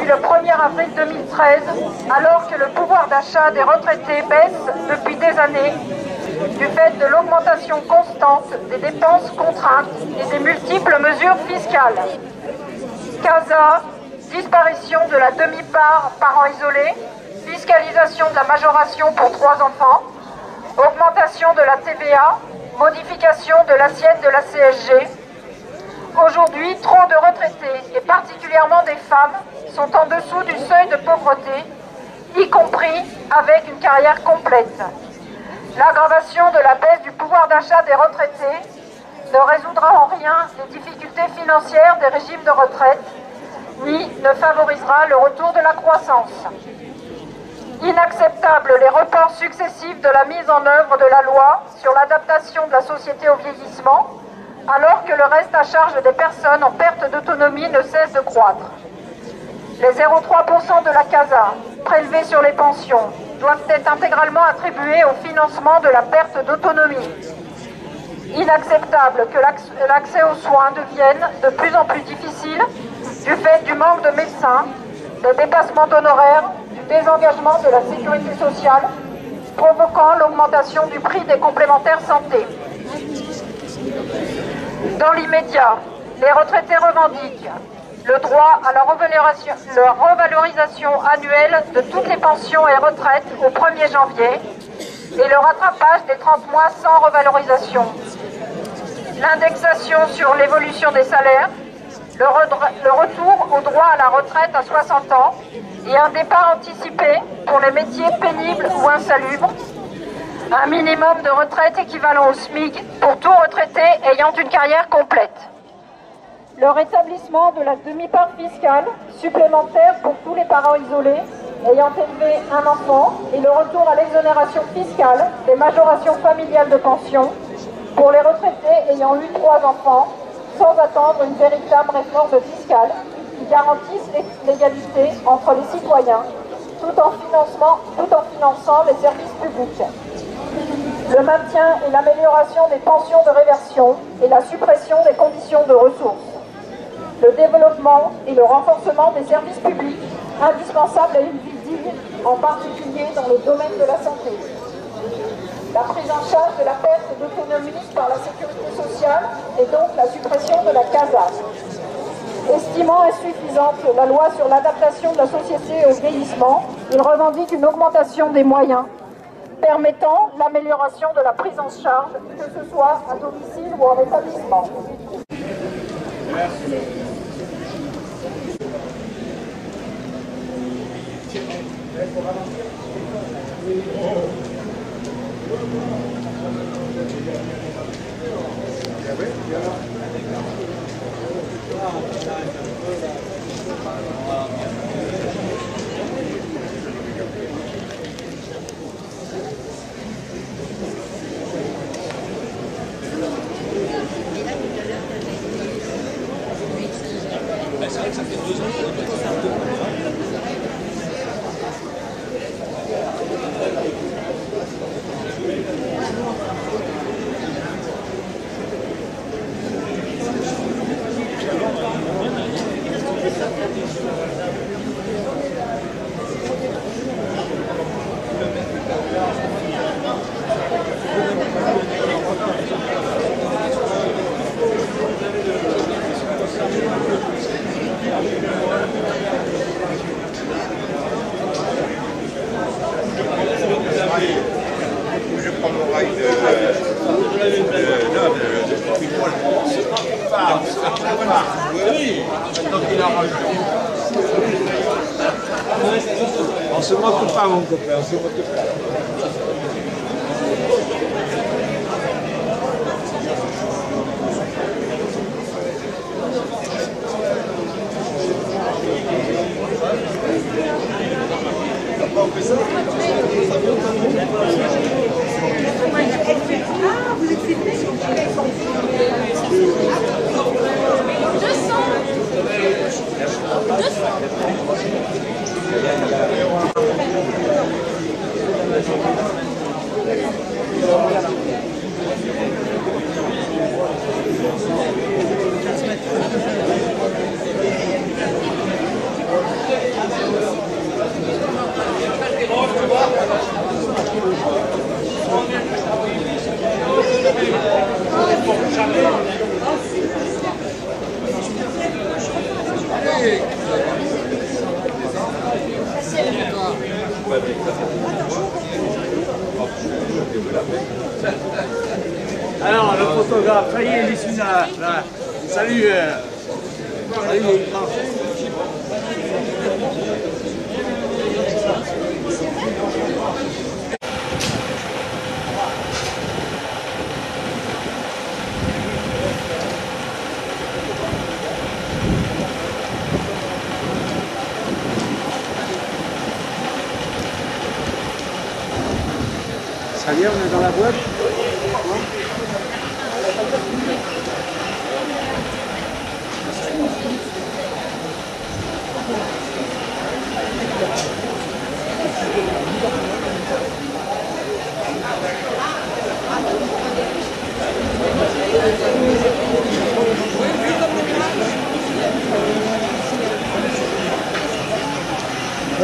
le 1er avril 2013, alors que le pouvoir d'achat des retraités baisse depuis des années du fait de l'augmentation constante des dépenses contraintes et des multiples mesures fiscales. CASA, disparition de la demi-part parents isolés, fiscalisation de la majoration pour 3 enfants, augmentation de la TVA, modification de l'assiette de la CSG. Aujourd'hui, trop de retraités, et particulièrement des femmes, sont en dessous du seuil de pauvreté, y compris avec une carrière complète. L'aggravation de la baisse du pouvoir d'achat des retraités ne résoudra en rien les difficultés financières des régimes de retraite, ni ne favorisera le retour de la croissance. Inacceptable les reports successifs de la mise en œuvre de la loi sur l'adaptation de la société au vieillissement, alors que le reste à charge des personnes en perte d'autonomie ne cesse de croître. Les 0,3% de la CASA prélevés sur les pensions doivent être intégralement attribués au financement de la perte d'autonomie. Inacceptable que l'accès aux soins devienne de plus en plus difficile du fait du manque de médecins, des dépassements d'honoraires, du désengagement de la sécurité sociale, provoquant l'augmentation du prix des complémentaires santé. Dans l'immédiat, les retraités revendiquent le droit à la revalorisation annuelle de toutes les pensions et retraites au 1er janvier et le rattrapage des 30 mois sans revalorisation. L'indexation sur l'évolution des salaires, le retour au droit à la retraite à 60 ans et un départ anticipé pour les métiers pénibles ou insalubres, un minimum de retraite équivalent au SMIC pour tout retraité ayant une carrière complète. Le rétablissement de la demi-part fiscale supplémentaire pour tous les parents isolés ayant élevé un enfant et le retour à l'exonération fiscale des majorations familiales de pension pour les retraités ayant eu 3 enfants, sans attendre une véritable réforme fiscale qui garantisse l'égalité entre les citoyens tout en finançant les services publics. Le maintien et l'amélioration des pensions de réversion et la suppression des conditions de ressources. Le développement et le renforcement des services publics indispensables à une vie digne, en particulier dans le domaine de la santé. La prise en charge de la perte d'autonomie par la sécurité sociale et donc la suppression de la CASA. Estimant insuffisante la loi sur l'adaptation de la société au vieillissement, il revendique une augmentation des moyens permettant l'amélioration de la prise en charge, que ce soit à domicile ou en établissement. C'est vrai que ça fait 2 ans. Je prends mon rail on se moque pas, mon copain, on se moque pas. On fait ça. Ah, vous êtes filmé sur 200. Non, le photographe, ça y est, il est ici là. Salut. Salut les grands. Ça y est, on est dans la boîte.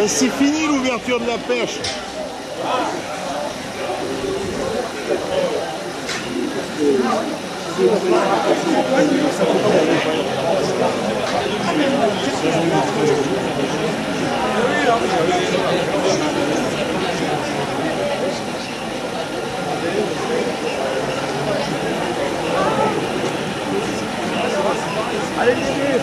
C'est fini l'ouverture de la pêche. Allez, bébé.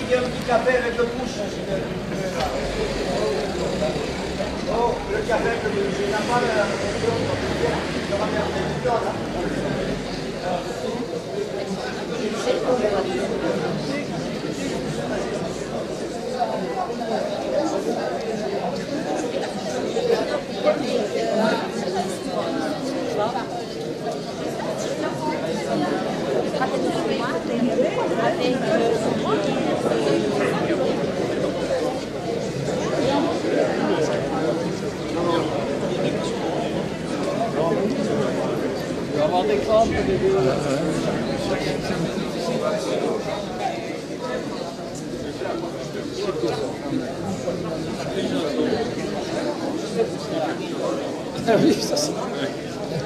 Il y a un petit café avec le pouce. Oh, le café avec le pouce. Il n'a pas Il va avoir des crampes, bébé. Ah oui, ça c'est...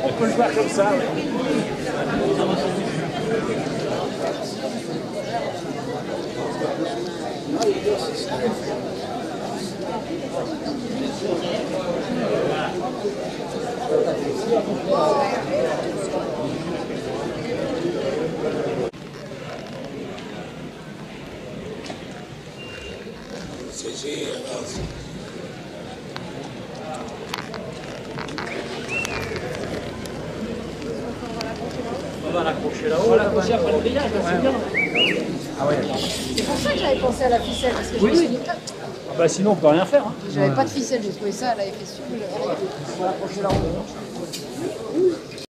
On peut le voir comme ça. On va l'accrocher là-haut. On va l'accrocher après le grillage, c'est bien. Ah ouais. C'est pour ça que j'avais pensé à la ficelle, parce que je me suis dit, Ah bah sinon on peut rien faire. Hein. j'avais pas de ficelle, j'ai trouvé ça à la FSU. On va l'accrocher là-haut.